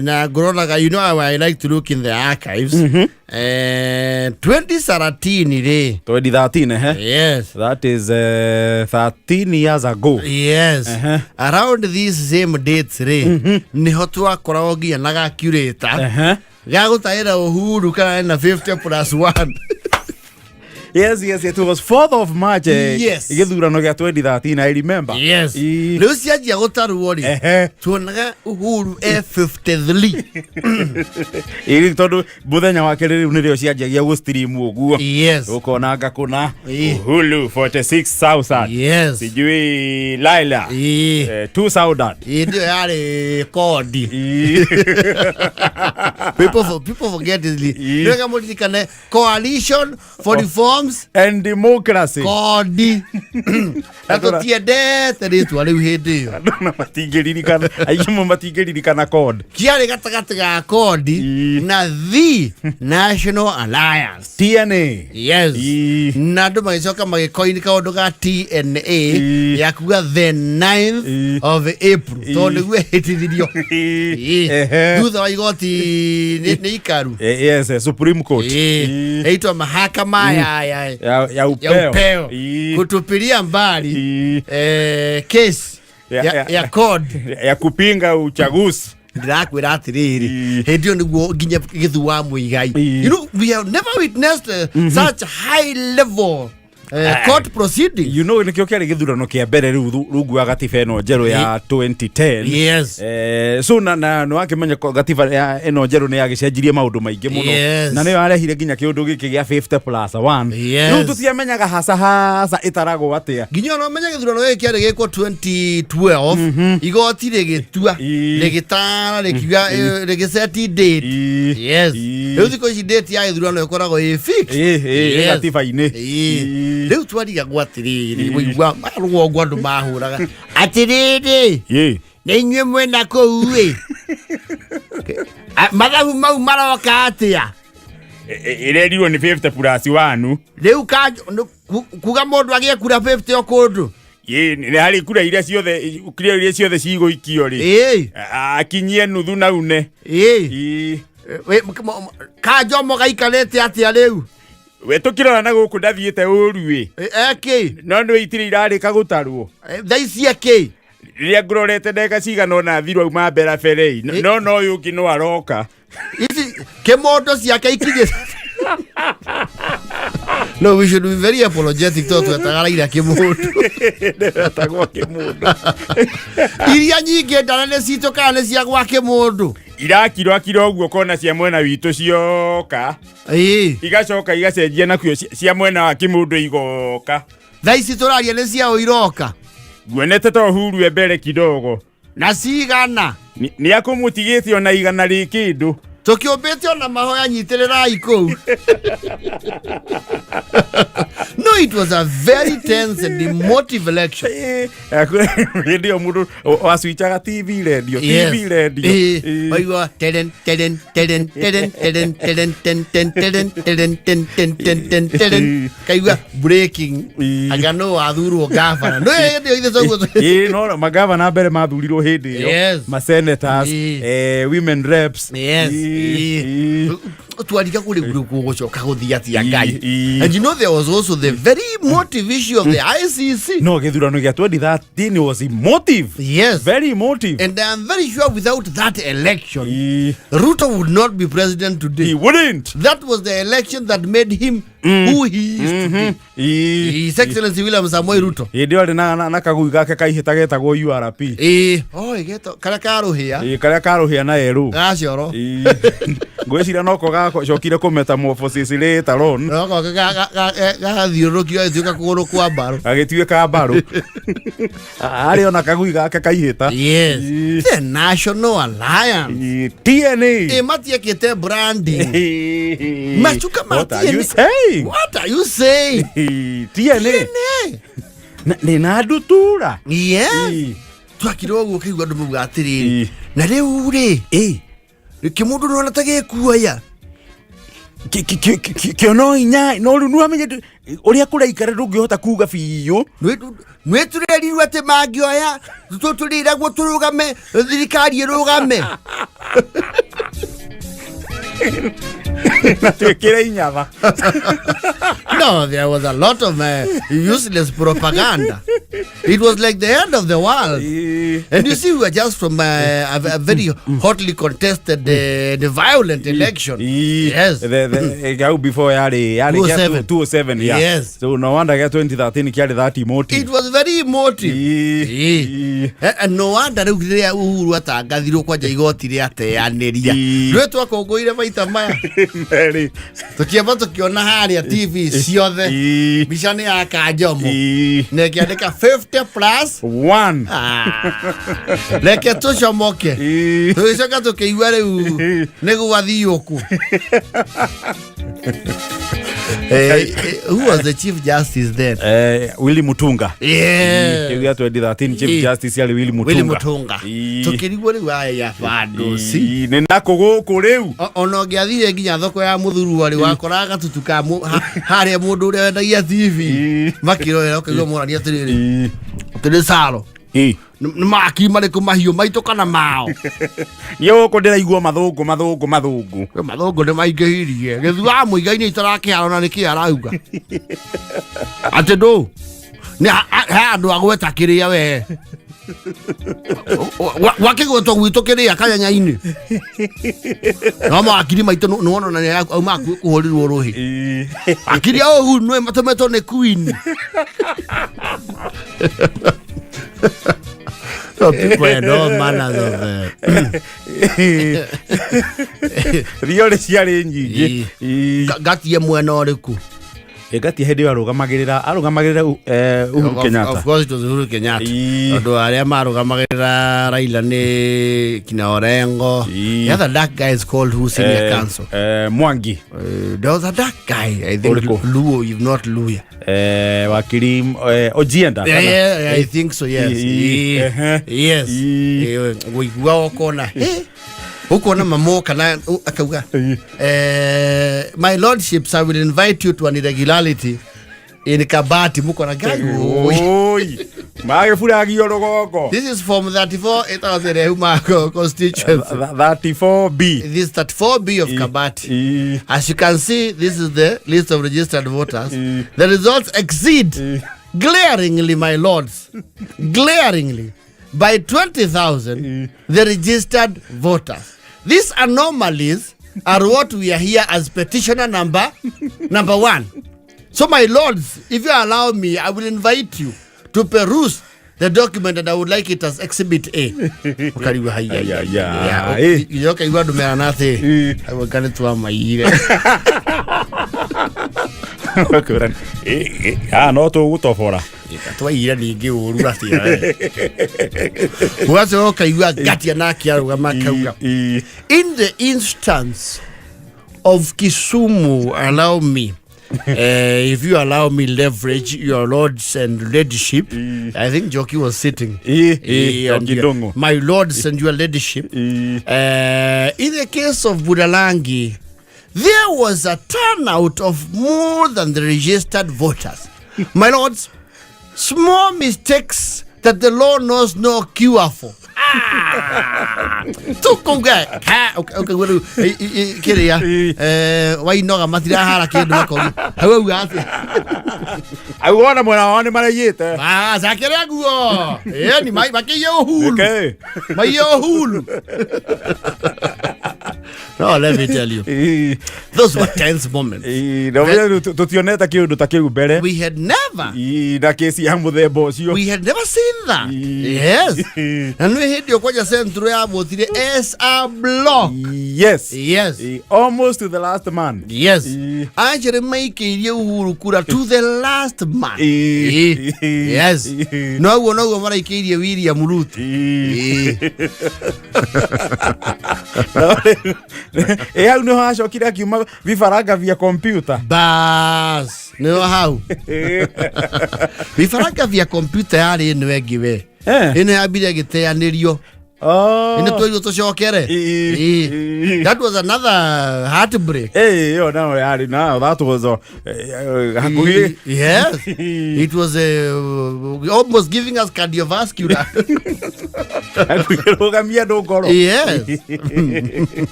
Na Goronaga, you know how I like to look in the archives. 2013, 2013, yes. That is 13 years ago. Yes. Around these same dates, niho twakoragwo nginya na gacurator. Gagutaira Uhuru kana na 50+1. Yes, it was 4th of March. Yes. Githurano gia 2013, I remember. Yes. Riu cianjia gutarwo ri. Tuonaga Uhuru 53. Iri tondu muthenya wake riu nirio cianjagia gu stream uguo. Yes. Ukonanga kuna Uhuru 46,000. Yes. Sijui Laila 2,000. Ndio yale kodi. People forget it. Ndio mulizikane coalition for reform and democracy. Kodi. Ato tiendete ritwa riu hindi iyo. Na matingiririkana. Aiyumo matingiririkana kodi. Kiari gatagati ga kodi na the National Alliance. TNA. Yes. Na andu magicoka magikoini kaundu ga TNA ya kuga the 9th of April. To niguo hitithirio. Thutha wa igoti ni ikaru. Yes, Supreme Court. Eitwa mahakama ya upeo kutupilia mbali case ya code ya kupinga uchaguzi. Ndirakwira atiriri hendio niguo nginya githua muigai. You know, we have never witnessed such high level court proceeding. You know, nikio kiari githurano kia mbere rungu wa gatiba eno njeru ya 2010. Yes. So na no akimenya gatiba ya eno njeru ni yagicenjirie maundu maingi muno. Na niyo arehire nginya kiundu giki gia 50+1. No tutiamenyaga hasa itarago atia. Nginya no menyaga githurano giki kiari gikwo 2012 igoti rigitua rigitara rikiga rigiseti date. Yes. Riu thiko ici date ya githurano ikoragwo i fix. Gatiba ine. Riu twariga gwatiriri muigwa marwo gwandu mahuraga atiriri ni nywe mwena kou mathabu mau maroka atia irerirwo ni 50+1. Riu kuga mundu agie kura 50 okundu ni hari kura iria ciothe ciguikio ri akinyie nuthu na une Kajomo gaikarete atia riu we tukirora na guku ndathiite urui no ndu itire irarika gutarwo thaici ake riria ngurorete ndeka cigana na thiru auma mbera ferei no uyu ngi no aroka ici kemondo ciake ikinye. No, we should be very apologetic to twetagaraira kimundu ndetagwo kimundu iria nyingi ndarane cito kana cia gwa kimundu irakiro uguo kona cia mwena witu cioka igacoka igacenjia nakuo cia mwena wa kimundu igoka thaici turaria ni cia iroka guonete to Uhuru mbere kidogo na cigana ni akumutigitie ona igana rikindu tukiumbite ona mahoya nyitirira ikou. No, it was a very tense and emotive election. Radio mudu waswichaga TV radio. Oigo teden kaiwa breaking agano athurwo gavana. No ithe sogo. No magavana mbere mathurirwo hindi yo. Ma senators, women reps. Tuarika kule gucoka guthia tia ngai. And you know there was also the very emotive issue of the ICC. No, githurano gia 2013 was emotive. Yes, very emotive. And I'm very sure without that election, Ruto would not be president today. He wouldn't. That was the election that made him who he is today. His Excellency William Samoei Ruto. Ndio ari na kagui gake kaihita getagwo URP. Geto kara karuhia. Kara karuhia na eru. Gacoro. Gwecira noko gacokire ku metamorphosis later on. Noko gathiurukio agituika kuguru kwa mbaru. Agituika mbaru. Ari ona kagui gake kaihita. Yes. The National Alliance. TNA. Matiekete branding. Machuka matiene. What are you saying? TNA. Ni nadutura. Yeah. Twakirogo kigwa ndu mugatiriri. Na riu ri. Kimundu no natage kuaya. kiono inya no riu nuamenye uria kuraikara ndungihota kuga biu nweturerirwe ati mangioya tuturiragwo turugame thirikari irugame No, there was a lot of useless propaganda. It was like the end of the world. And you see, we were just from a very hotly contested, violent election. Yes. Before 2007. Yeah. Yes. So no wonder 2013 carried that emotive. It was very emotive. And no wonder Uhuru atangathirwo kwanja igoti ria teaniria. Nwe twakongoire maita maya. Tukiamba tukiona haria TV ciothe mbica ni ya Kanjomo na kiandika 50+1 reke tucomoke tugicoka tukiigua riu ni gwathioku. Who was the Chief Justice then? Willy Mutunga. Yeah. 2013 Chief Justice ali Willy Mutunga. Tukirigwo riu aya fando si. Ni nako guku riu. Ono ngiathire nginya thoko ya muthuru ari wakoraga tutuka haria mundu uria wendagia TV. Makirorera ukigwa morania atiriri. Tiri salo. Maki mariko mahiu maito kana mao. Yo ko ndiraigua mathungu. Mathungu ni maingihirie. Githua muigaini itarakiarona ni kiarauga. Ati ndo. Ni andu agweta kiria we. Wakigwetwo gwitu kiria kanyanyaini. No makiri maito nuona na auma kuhurirwo ruhi. Akiri au no Matùmìtwo ni queen. So people had all manners of Rio ciari nyingi. Gathaiya mwena uriku. Gathaiya hindi arugamagirira Uhuru Kenyatta. Of course it was Uhuru Kenyatta. Andu aria marugamagirira Raila ni kina Orengo. The other dark guy is called who senior council. Mwangi. There was a dark guy, I think Luo, if not Luya. Wakiri Ojienda. Yeah, I think so, yes. Yes. Wigua okona. Ukona mamoka na akauga. My lordships, I will invite you to an irregularity in Kabati. Mukona gani? This is from 34 constituency. 34B. This is 34B of Kabati. As you can see, this is the list of registered voters. The results exceed glaringly, my lords, glaringly, by 20,000 the registered voters. These anomalies are what we are here as petitioner number one. So, my lords, if you allow me, I will invite you to peruse the document, and I would like it as Exhibit A. Ukariwa haya. Yoka iwa dumera nate. I will get it to my ear. No to utofora. Twa ira ningi uru atia. Wazo kaiwa Gathaiya na kiaruga makauga. In the instance of Kisumu, allow me. If you allow me leverage your lords and ladyship, I think Joki was sitting. My lords and your ladyship. In the case of Budalangi, there was a turnout of more than the registered voters. My lords, small mistakes that the law knows no cure for. Tukunga okay weru kiria wai noga matira hara kindu makori hawe ugati awona mwana wone marayite zakere guo ni mai makiyo hulu mayo hulu. No, let me tell you, those were tense moments. We had never seen that. Yes. And we hit your kwaja centro ya botire as a block. Yes. Yes. Almost to the last man. Yes. Actually make Uhuru kura to the last man. Yes. No mara ikiria William Ruto. Au no hacokira kiuma vifaranga vya computer. Bas, no hau. Vifaranga vya computer yari ino engi we. Ino yabire giteanirio. ine tũirio tũcokere. That was another heartbreak. Yo no yari na that was hakuhi. Yes. It was almost giving us cardiovascular. Hakuhi do goro. Yes.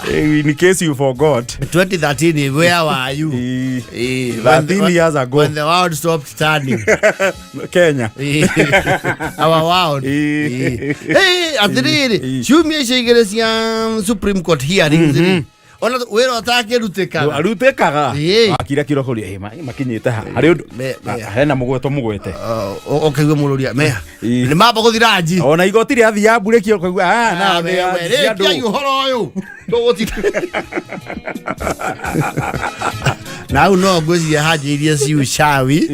In case you forgot. 2013, where were you? 13 years ago. When the world stopped turning. Kenya. Our world. Hey, atiriri. Chumie cigerecia Supreme Court hearings. Ona wero atake ruteka. Arutekaga. Akira kiroko ri makinyite ha. Hari undu hena mugwete. Okaigwe mururia me. Ni mamba guthira nji. Ona igoti ri athia bureki okaigwa na me ya uhoro uyu. Ndogotira. Now no gwĩciria haja iria ciucawi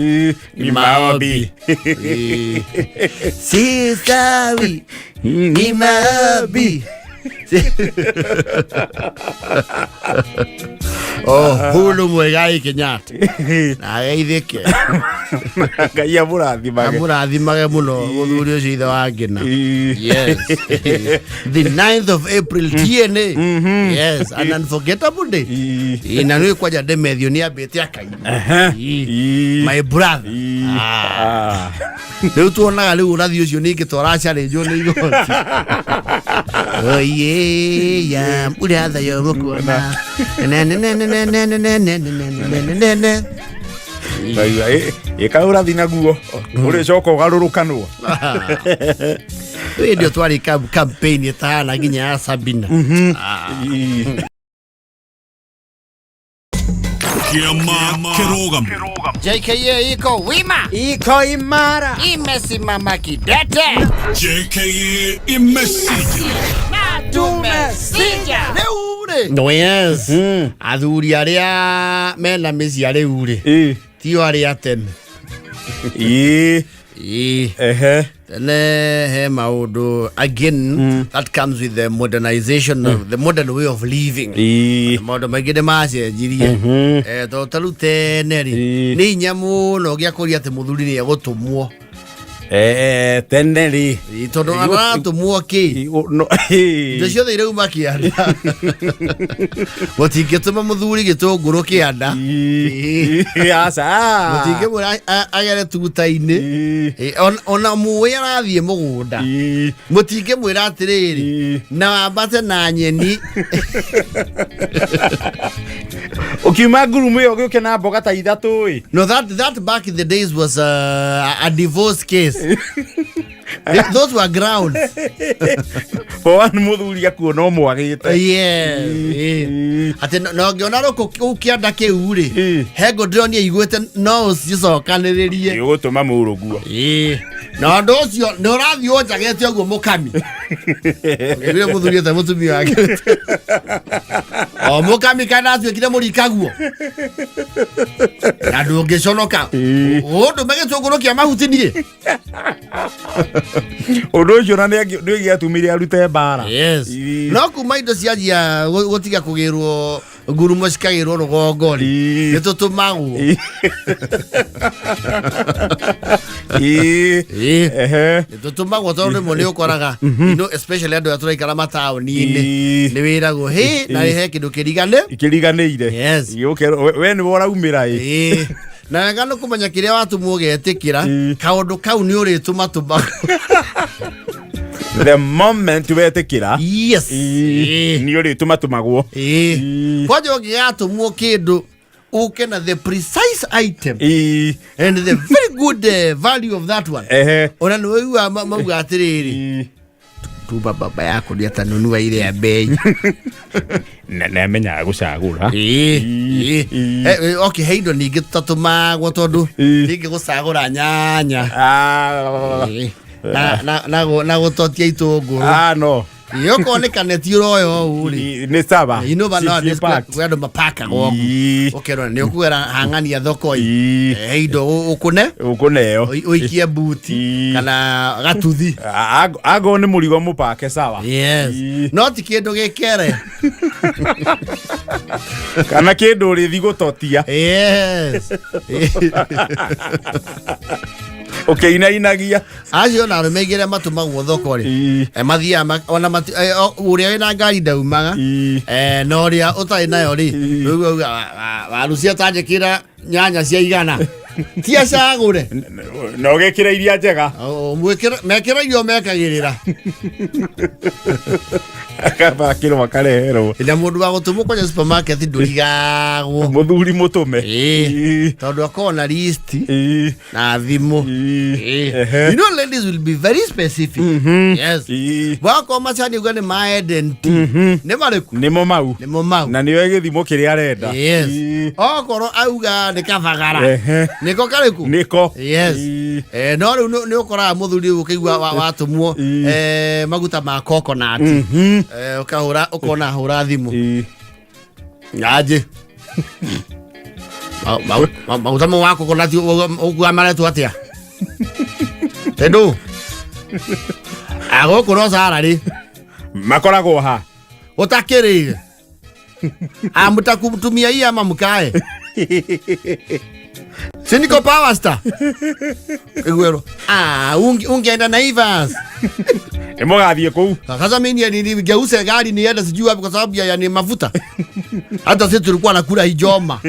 ni maombi. Ciucawi ni maombi. Hulu mwegai Kenyatta na geithike Ngai amurathimage muno muthuri ucio ithe wa ngina. Yes. The 9th of April, TNA. Yes, an unforgettable day. Na nĩ kwaja ndemethio nĩ ambĩte akai. My brother. Rĩu tuonaga rĩu ũrathi ũcio ningĩ tũracarĩnjwo nĩ igoti. Oye ya uriatha yo mukuona. Ikaura thina guo uri coka ugarurukanwo. Ndio twari campaign etana ginya ya Sabina. JKA iko wima, iko imara, imesimama kidete. JKA imesija, tumesija. No, yes. Athuri aria mena mĩciĩ rĩu rĩ tio aria tene. Tene he maũndũ again that comes with the modernization of the modern way of living. Maũndũ maingĩ nĩ macenjirie. To rĩu tene rĩ nĩ hinya mũno gĩakũria atĩ mũthuri nĩ egũtũmwo. Tene ri tondu aratumwo ki indo ciothe irauma kianda mutingituma muthuri gitunguru kianda mutingimwira agere tuta-ini ona muwi arathie mugunda mutingimwira atiriri na wambate na nyeni ukiuma ngurumo iyo gĩũke na mboga ta ithatũ. No, that back in the days was a divorce case. Those were grounds. For one muthuri akuona ũmwagĩte. Yeah. Ati no ngiona rũkũ kĩanda kĩu rĩ hego ndĩronia igwĩte no ũcicokanĩrĩrie. Gũtũma mũrũguo. Na ũndũ ũcio nĩ ũrathiĩ ũnjagĩte ũguo mũkami. Ngĩrire mũthuri ũcio mũtumia wake. O mũkami kana atuĩkire mũrikaguo. Na ndũngĩconoka. Ũndũ magĩtũngũrũ kĩa mahuti niĩ. Ũndũ ũcio na nĩ gĩatũmire arute mbara. Yes. No kuma indo cianjia gũtiga kũgĩrwo ngurumo cikagĩrwo rũgongo nĩ tũtũmagwo. Tũtũmagwo tondũ rĩmwe nĩ ũkoraga especially andũ arĩa tũraikara mataũni-inĩ nĩ wĩragwo hĩ na he kĩndũ kĩriganĩire. Yes. We nĩwe ũraumĩra ĩ. Na wega nĩ kũmenya kĩrĩa watumwo ũgetĩkĩra kaũndũ kau nĩ ũrĩtũmatũma. The moment wetĩkĩra yes nĩ ũrĩtũmatũmagwo. Kwanja ũngĩgatũmwo kĩndũ ũke na the precise item and the very good value of that one. Ona nĩ waigua mauga atĩrĩrĩ tuba baba yako nĩ atanunua ile ya bei. Na menyaga gũcagũra. Okay, he indo ningĩ tũtatũmagwo tondũ ningĩ gũcagũra nyanya na gũtotia itũngũrũ. No yokonekane ti ũroyo ũũ rĩ nĩ saba andũ mapakaga ũguo ũkerwo nĩ ũkuera hang'ania thoko-ĩ he indo ũkũneo ũikie mbuti kana gatuthi ago nĩ mũrigo mũpake sawa. Yes. No ti kĩndũ gĩkere kana kĩndũ ũrĩthi gũtotia. Yes. Okay, inagia. Acio na Arumegire Matùmìtwo thoko ri. Mathia ona uria wina ngari ndaumaga. No ria utai nayo ri. Warucia tanjikira nyanya cia igana. Tia cagure. No gekira iria njega. Mekira irio mekagirira. Akaba kiro makarehero. Ila mundu wa gutumwo kwa supermarket ndurigagwo. Muthuri mutume. Tondu akona list na thimu. You know, ladies will be very specific. Yes. Wako machani ugane my identity. Nemo mau. Na niwe githimo kiria arenda. Yes. Okoro auga ni kavagara. Niko kariku. Niko. Yes. No riu ni ukora muthuri ukigwa watumwo maguta ma coconut. Ukahura ukona hura thimu. Aje. Mautamo wako kona ti ugwa maretu atia. Tendu. Ago koro sara ri. Makoragwo ha. Utakirire. Amutakumtumia hii ama mkae. Siniko power star. Egwero. Ungeenda na Ivas. Emogathie kou. Sasa mimi ni geuse gari nienda sijui wapi kwa sababu ya ni mafuta. Hata sisi tulikuwa nakula hijoma.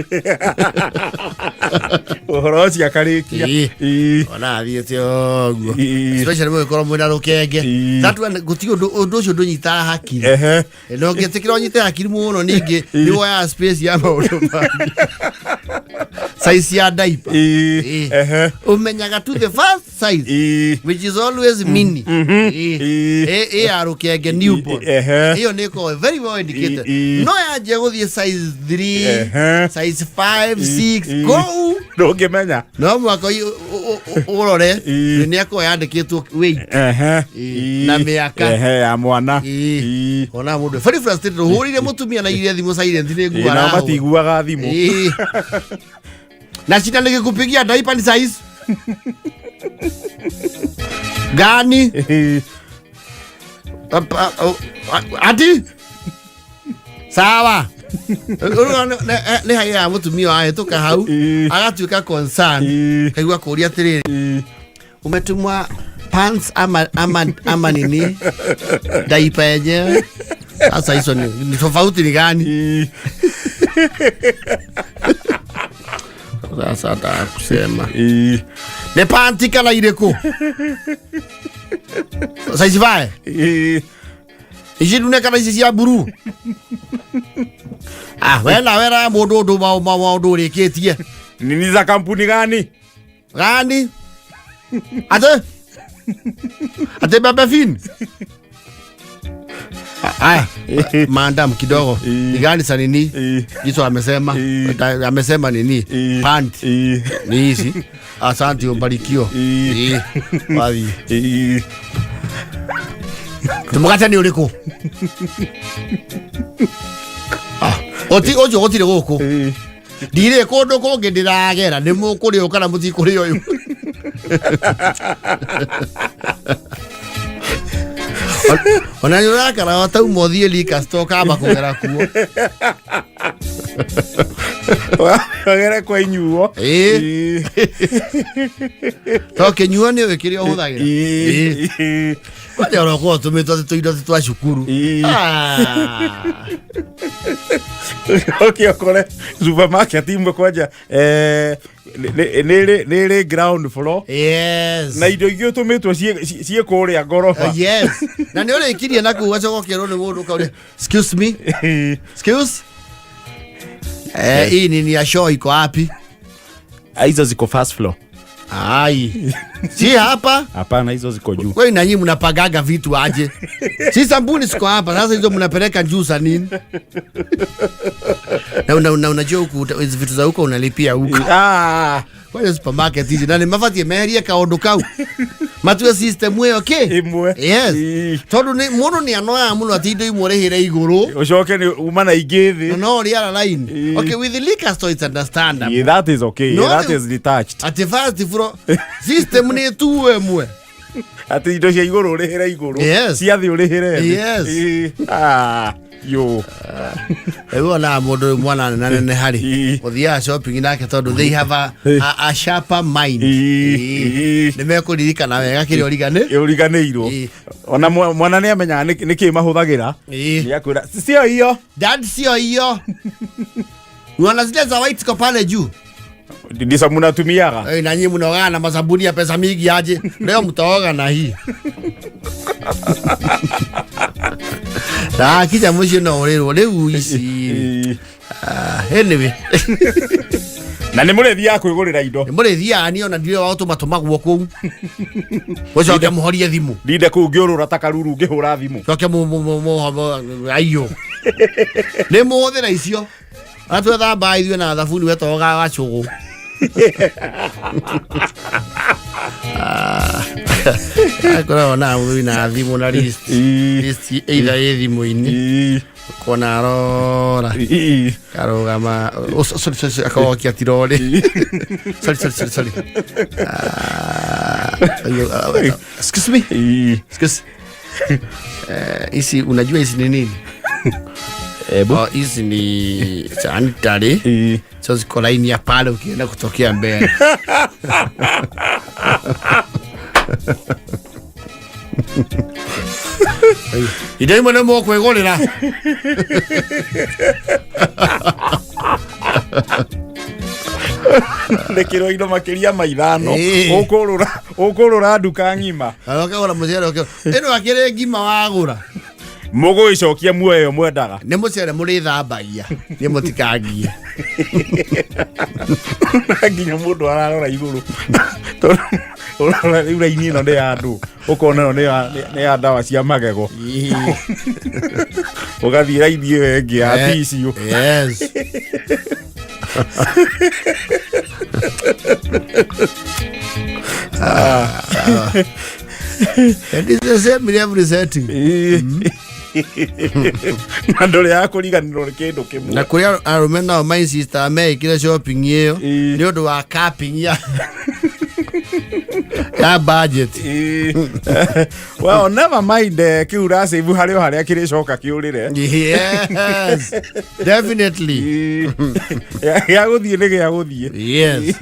Horosi akarikia. Ona thiete oguo. Especially mwe koro mwina rukenge. Tatu gutio undu ucio ndunyita hakiri. No ngetikira unyite hakiri muno ningi ni woya space ya maundu. Size ya diaper. Umenyaga to the first size which is always mini. Arukenge newborn. Hiyo niko very well indicated. No yaje guthie size 3, size 5, 6 go. Ndungimenya. No mwako urore ni ako yandikitwo weight. Na miaka. Ya mwana. Ona mundu very frustrated hurire mutumia na ile thimu silent ni nguara. Na matiguaga thimu. Na shida nikikupigia diaper ni size gani? Ati sawa. Ni haya mutumia ahituka hau agatuika concern kaigua kuria atiriri umetumwa pants ama nini diaper yenyewe. Sasa hizo ni tofauti ni gani? Sasa hata kusema ne panti kala ireko size 5 iji dunia kana isi ya buru. Wera modo mau reketie. Nini za kampuni gani? Ate baba fin. Madam kidogo. Ni gani sa nini? Jiso amesema nini? Panti. Ni hizi. Asante umbarikio. Wazi. Tumukata ni uliku. Oti le goko. Dire kodo ko ngendiragera ni mukuri ukana mutikuri uyu. Ona nyura kara wata umothie lika stoka bakugera kuo. Wagera kwa inyuo. Toke nyuo ni wekiri ohuthagira. Wale oroko tumetwa tuido twa shukuru. Okay, okole supermarket imwe kwaja nere ground floor. Yes. Na indo igio tumetwa cie kuria ngorofa. Yes. Na ni ole ikirie na ku wacho gokero ni mundu kaure. Excuse me. Excuse. Hii ni ya show iko wapi? Hizo ziko first floor. Si hapa? Hapana, hizo ziko juu. Wewe na nyinyi mnapagaga vitu aje? Si sabuni siko hapa. Sasa hizo mnapeleka juu za nini? Na unajua huko hizo vitu za huko unalipia huko. Kwa supermarket hizi nani mafatie meheria kaondo kau. Matue system we okay? Yes. Tondu ni mundu ni anoya muno atindo imurehire iguru. Ucoke ni umana igithi. No ri ara line. Okay, with the liquor store it's understandable. Yeah, that is okay. No, that is detached. At the first fro system ni tu emwe. Ati indo cia iguru urehire iguru. Yes. Cia thi urehire. Yes. Yo. Ego na modo mwana nane hari. Othia shopping nake tondu they have a sharper mind. Nimeko ririkana wega kiri origaneirwo. Ona mwana ni amenya niki mahuthagira. Ni akwira sio hiyo. Dad sio hiyo. Unaona zile za white kwa pale juu. Ndisa mnatumiaga. Na nyinyi mnaoga na masabuni ya pesa mingi aje. Leo mtaoga na hii. Na kija mwisho na orero leo isi. Anyway. Na nĩ mũrĩthia kwĩgũrĩra indo. Nĩ mũrĩthia ni ona ndire wa automatomagwo kũu. Ũcoke mũhorie thimũ. Ndinde kũu ngĩũrũra ta karuru ngĩhũra thimũ. Coke aiyo. Nĩ mũhũthĩra icio. Atwethamba ithuĩ na thabuni wetoga gacũgũ. Akora na mũthuri na thimũ na list either thimũ-inĩ kona rora karugama sorry akawokia tirori sorry excuse me isi unajua isi ni nini? Hizi ni sanitary. So ziko laini ya pale ukienda kutokea mbele. Idai mwana mwa kwegorera. Ndekirwo indo makiria maithano. Ũkũrũra nduka ng'ima. Akagũra mũcere ũkĩo. Ĩno akĩrĩ ngima wagũra. Mũgũicokia muoyo mwendaga. Nĩ mũcere mũrĩthambagia. Nĩ mũtikangie. Nginya mũndũ ararora igũrũ. Ũrora raini ĩno nĩ ya andũ. Ũkona ĩno nĩ ya ndawa cia magego. Ũgathiĩ raini ĩyo ĩngĩ ya bicio. Yes. And it's the same in every setting. Na ndũrĩ ya kũriganĩrwo nĩ kĩndũ kĩmwe. Na kũrĩa arũme nao my sister mekire shopping ĩyo nĩ ũndũ wa capping ya budget. Well, never mind kiura save harĩa kĩrĩcoka kĩũrĩre. Yes, definitely. Gĩa gũthiĩ nĩ gĩa gũthiĩ. Yes.